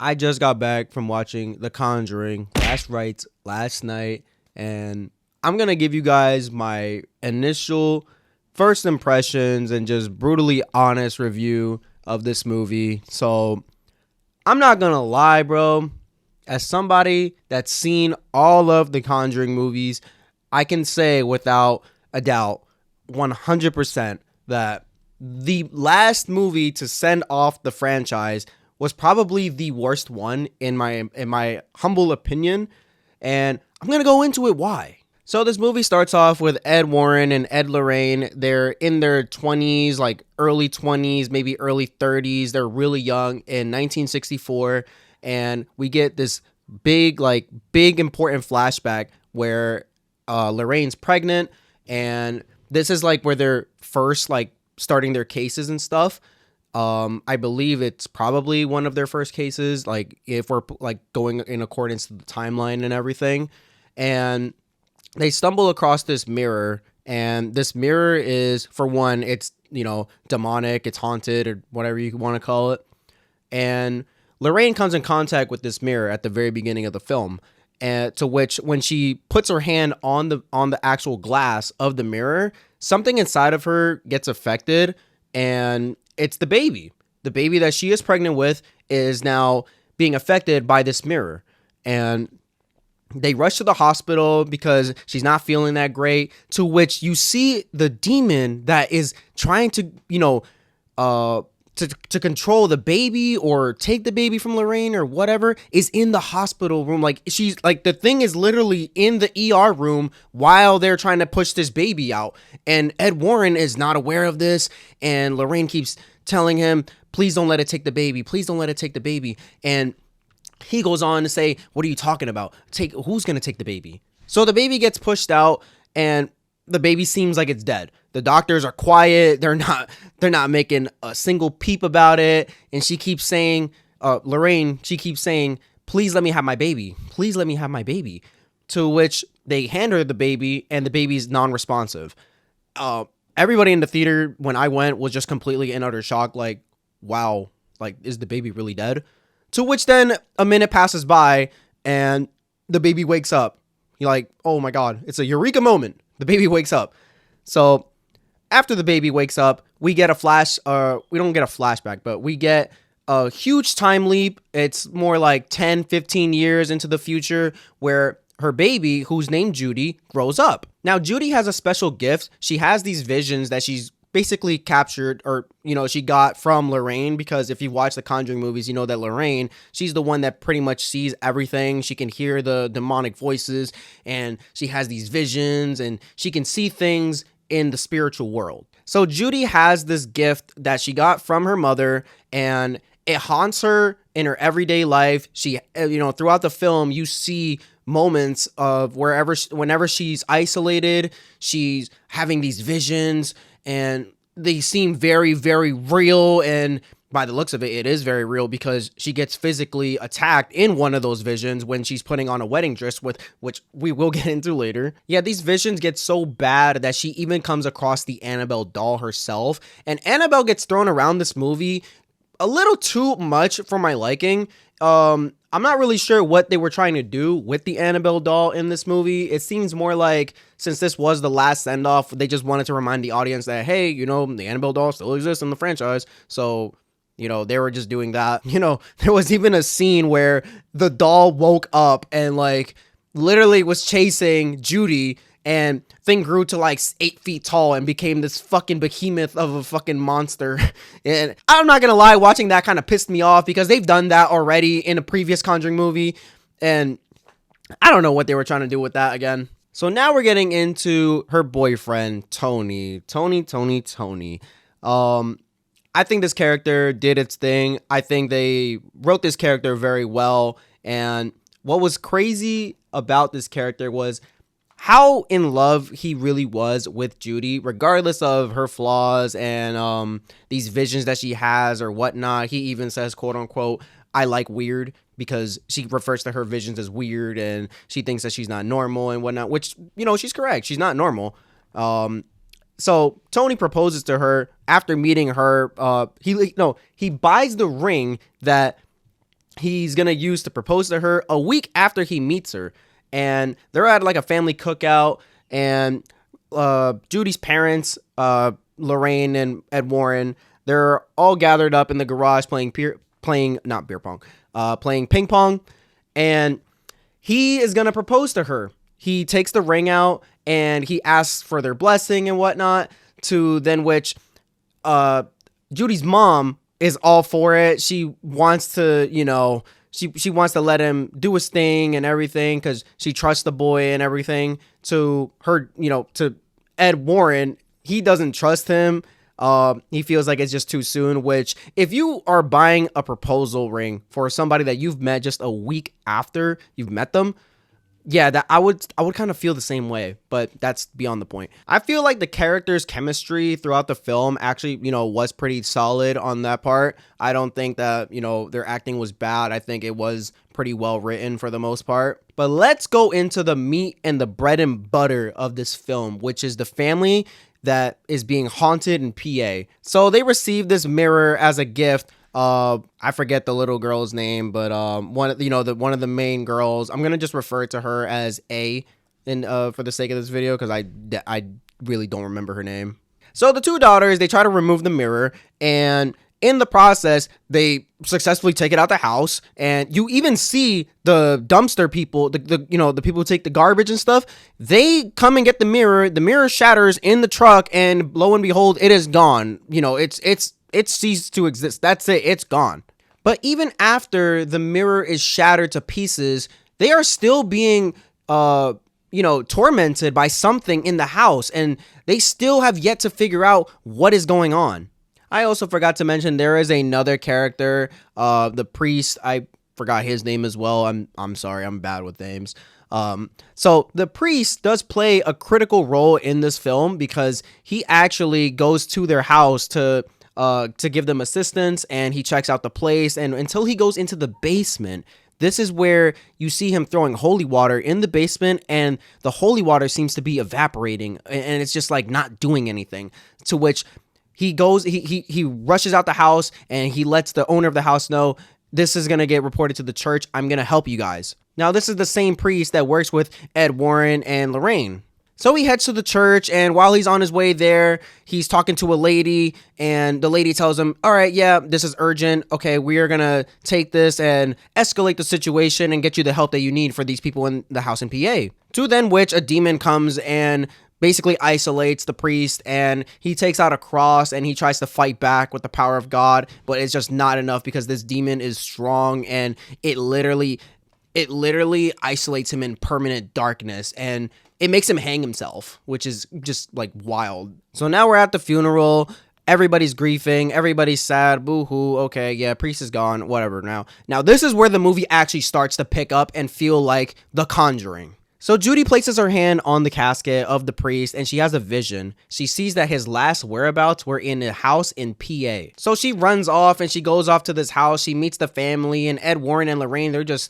I just got back from watching The Conjuring, last rites, last night, and I'm gonna give you guys my initial first impressions and just brutally honest review of this movie. So I'm not gonna lie, bro. As somebody that's seen all of the Conjuring movies, I can say without a doubt, 100%, that the last movie to send off the franchise was probably the worst one in my humble opinion, and I'm gonna go into it why. So this movie starts off with Ed Warren and Ed Lorraine. They're in their 20s, like early 20s, maybe early 30s. They're really young in 1964, and we get this big important flashback where Lorraine's pregnant, and this is like where they're first like starting their cases and stuff. I believe it's probably one of their first cases, like if we're like going in accordance to the timeline and everything. And they stumble across this mirror, and this mirror is, for one, it's, demonic, it's haunted, or whatever you want to call it. And Lorraine comes in contact with this mirror at the very beginning of the film, and to which, when she puts her hand on the actual glass of the mirror, something inside of her gets affected, and it's the baby. The baby that she is pregnant with is now being affected by this mirror, and they rush to the hospital because she's not feeling that great, to which you see the demon that is trying to, to control the baby or take the baby from Lorraine or whatever, is in the hospital room. Like, she's like, the thing is literally in the ER room while they're trying to push this baby out. And Ed Warren is not aware of this. And Lorraine keeps telling him, please don't let it take the baby. Please don't let it take the baby. And he goes on to say, what are you talking about? Who's going to take the baby? So the baby gets pushed out, and the baby seems like it's dead. The doctors are quiet. They're not making a single peep about it. And she keeps saying, Lorraine, she keeps saying, please let me have my baby. Please let me have my baby. To which they hand her the baby, and the baby's non-responsive. Everybody in the theater when I went was just completely in utter shock. Like, wow, like, is the baby really dead? To which then a minute passes by, and the baby wakes up. You're like, oh my God, it's a eureka moment. The baby wakes up. So after the baby wakes up, we get we don't get a flashback, but we get a huge time leap. It's more like 10, 15 years into the future, where her baby, who's named Judy, grows up. Now, Judy has a special gift. She has these visions that she's basically captured, or she got from Lorraine, because if you watch the Conjuring movies, you know that Lorraine, she's the one that pretty much sees everything. She can hear the demonic voices, and she has these visions, and she can see things in the spiritual world. So Judy has this gift that she got from her mother, and it haunts her in her everyday life. She, throughout the film, you see moments of whenever she's isolated, she's having these visions, and they seem very, very real. And by the looks of it, it is very real, because she gets physically attacked in one of those visions when she's putting on a wedding dress, which we will get into later. Yeah, these visions get so bad that she even comes across the Annabelle doll herself. And Annabelle gets thrown around this movie a little too much for my liking. I'm not really sure what they were trying to do with the Annabelle doll in this movie. It seems more like, since this was the last send-off, they just wanted to remind the audience that, hey, the Annabelle doll still exists in the franchise. So, they were just doing that. There was even a scene where the doll woke up and like literally was chasing Judy, and thing grew to like 8 feet tall and became this fucking behemoth of a fucking monster. And I'm not gonna lie, watching that kind of pissed me off, because they've done that already in a previous Conjuring movie, and I don't know what they were trying to do with that again. So now we're getting into her boyfriend, Tony. I think this character did its thing. I think they wrote this character very well, and what was crazy about this character was how in love he really was with Judy, regardless of her flaws and these visions that she has or whatnot. He even says, quote unquote, I like weird, because she refers to her visions as weird, and she thinks that she's not normal and whatnot, which, she's correct. She's not normal. So Tony proposes to her after meeting her. He buys the ring that he's gonna use to propose to her a week after he meets her. And they're at like a family cookout, and Judy's parents, Lorraine and Ed Warren, they're all gathered up in the garage playing not beer pong, playing ping pong, and he is gonna propose to her. He takes the ring out and he asks for their blessing and whatnot. To then which Judy's mom is all for it. She wants to, she wants to let him do his thing and everything because she trusts the boy and everything. To her, to Ed Warren, he doesn't trust him. He feels like it's just too soon, which if you are buying a proposal ring for somebody that you've met just a week after you've met them, yeah, that I would kind of feel the same way, but that's beyond the point. I feel like the characters' chemistry throughout the film actually, was pretty solid on that part. I don't think that, their acting was bad. I think it was pretty well written for the most part. But let's go into the meat and the bread and butter of this film, which is the family that is being haunted in PA. So they received this mirror as a gift. I forget the little girl's name, but one of the main girls. I'm gonna just refer to her as A, for the sake of this video, because I really don't remember her name. So the two daughters, they try to remove the mirror, and in the process, they successfully take it out the house, and you even see the dumpster people, the people who take the garbage and stuff. They come and get the mirror. The mirror shatters in the truck, and lo and behold, it is gone. It ceased to exist. That's it. It's gone. But even after the mirror is shattered to pieces, they are still being, tormented by something in the house, and they still have yet to figure out what is going on. I also forgot to mention there is another character, the priest. I forgot his name as well. I'm sorry. I'm bad with names. So the priest does play a critical role in this film because he actually goes to their house to give them assistance, and he checks out the place, and until he goes into the basement, this is where you see him throwing holy water in the basement, and the holy water seems to be evaporating, and it's just like not doing anything, to which he goes, he rushes out the house, and he lets the owner of the house know, this is going to get reported to the church. I'm going to help you guys. Now, this is the same priest that works with Ed Warren and Lorraine. So he heads to the church, and while he's on his way there, he's talking to a lady, and the lady tells him, all right, yeah, this is urgent. Okay, we are going to take this and escalate the situation and get you the help that you need for these people in the house in PA. To then which a demon comes and basically isolates the priest, and he takes out a cross and he tries to fight back with the power of God, but it's just not enough because this demon is strong, and it literally isolates him in permanent darkness, and it makes him hang himself, which is just like wild. So now we're at the funeral. Everybody's grieving. Everybody's sad. Boo-hoo. Okay, yeah, priest is gone. Whatever now. Now this is where the movie actually starts to pick up and feel like The Conjuring. So Judy places her hand on the casket of the priest, and she has a vision. She sees that his last whereabouts were in a house in PA. So she runs off and she goes off to this house. She meets the family, and Ed Warren and Lorraine, they're just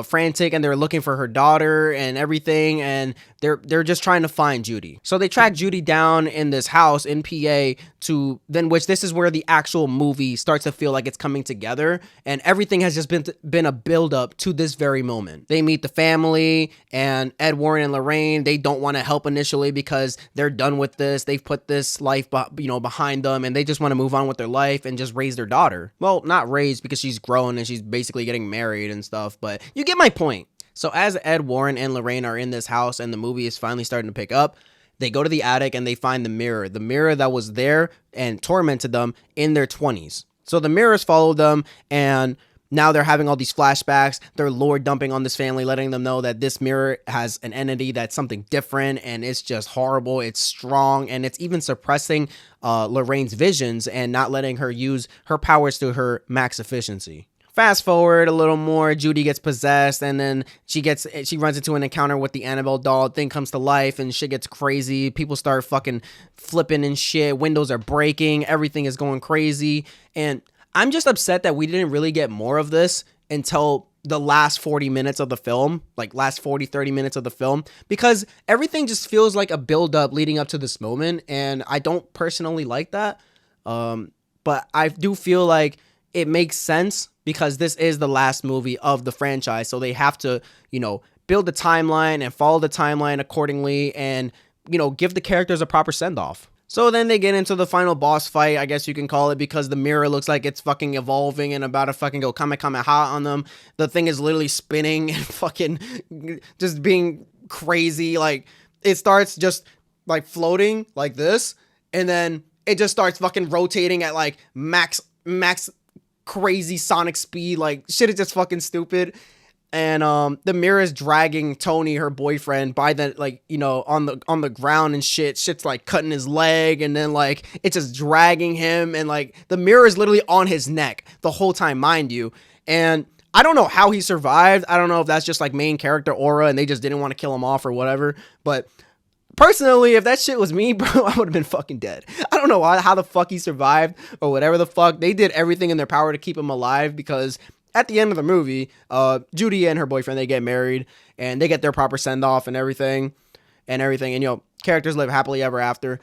frantic, and they're looking for her daughter and everything, and they're just trying to find Judy. So they track Judy down in this house in PA, to then which this is where the actual movie starts to feel like it's coming together, and everything has just been a build up to this very moment. They meet the family, and Ed Warren and Lorraine, they don't want to help initially because they're done with this. They've put this life behind them, and they just want to move on with their life and just raise their daughter. Well, not raise because she's grown and she's basically getting married and stuff, but you get my point. So as Ed Warren and Lorraine are in this house and the movie is finally starting to pick up, they go to the attic and they find the mirror that was there and tormented them in their 20s. So the mirrors followed them, and now they're having all these flashbacks. They're lore dumping on this family, letting them know that this mirror has an entity that's something different, and it's just horrible. It's strong, and it's even suppressing Lorraine's visions and not letting her use her powers to her max efficiency. Fast forward a little more, Judy gets possessed, and then she runs into an encounter with the Annabelle doll. Thing comes to life, and shit gets crazy. People start fucking flipping and shit. Windows are breaking. Everything is going crazy. And I'm just upset that we didn't really get more of this until the last 40 minutes of the film, like last 40, 30 minutes of the film, because everything just feels like a build up leading up to this moment. And I don't personally like that. But I do feel like it makes sense because this is the last movie of the franchise. So they have to, build the timeline and follow the timeline accordingly and, give the characters a proper send off. So then they get into the final boss fight, I guess you can call it, because the mirror looks like it's fucking evolving and about to fucking go Kamehameha on them. The thing is literally spinning and fucking just being crazy. Like, it starts just like floating like this, and then it just starts fucking rotating at like max crazy sonic speed. Like, shit is just fucking stupid. And the mirror is dragging Tony, her boyfriend, by the on the ground and shit. Shit's like cutting his leg, and then like it's just dragging him, and like the mirror is literally on his neck the whole time, mind you. And I don't know how he survived. I don't know if that's just like main character aura and they just didn't want to kill him off or whatever. But personally, if that shit was me, bro, I would have been fucking dead. I don't know how the fuck he survived or whatever the fuck. They did everything in their power to keep him alive, because at the end of the movie, Judy and her boyfriend, they get married and they get their proper send off and everything. And characters live happily ever after.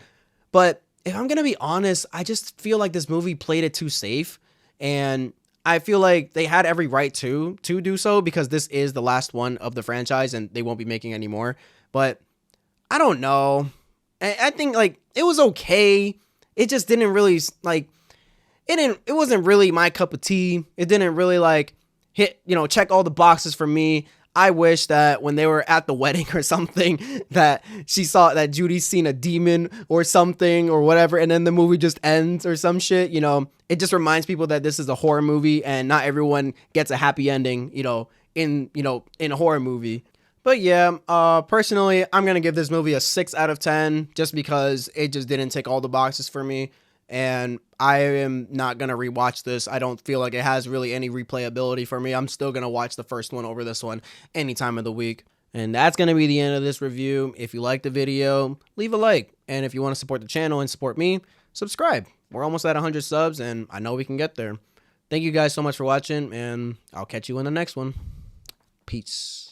But if I'm going to be honest, I just feel like this movie played it too safe. And I feel like they had every right to do so, because this is the last one of the franchise and they won't be making any more. But I don't know. I think like it was okay. It just didn't really like, it wasn't really my cup of tea. It didn't really like hit, check all the boxes for me. I wish that when they were at the wedding or something, that she saw that Judy's seen a demon or something or whatever, and then the movie just ends or some shit. It just reminds people that this is a horror movie and not everyone gets a happy ending, in a horror movie. But yeah, personally, I'm going to give this movie a 6 out of 10 just because it just didn't tick all the boxes for me. And I am not going to rewatch this. I don't feel like it has really any replayability for me. I'm still going to watch the first one over this one any time of the week. And that's going to be the end of this review. If you liked the video, leave a like. And if you want to support the channel and support me, subscribe. We're almost at 100 subs, and I know we can get there. Thank you guys so much for watching, and I'll catch you in the next one. Peace.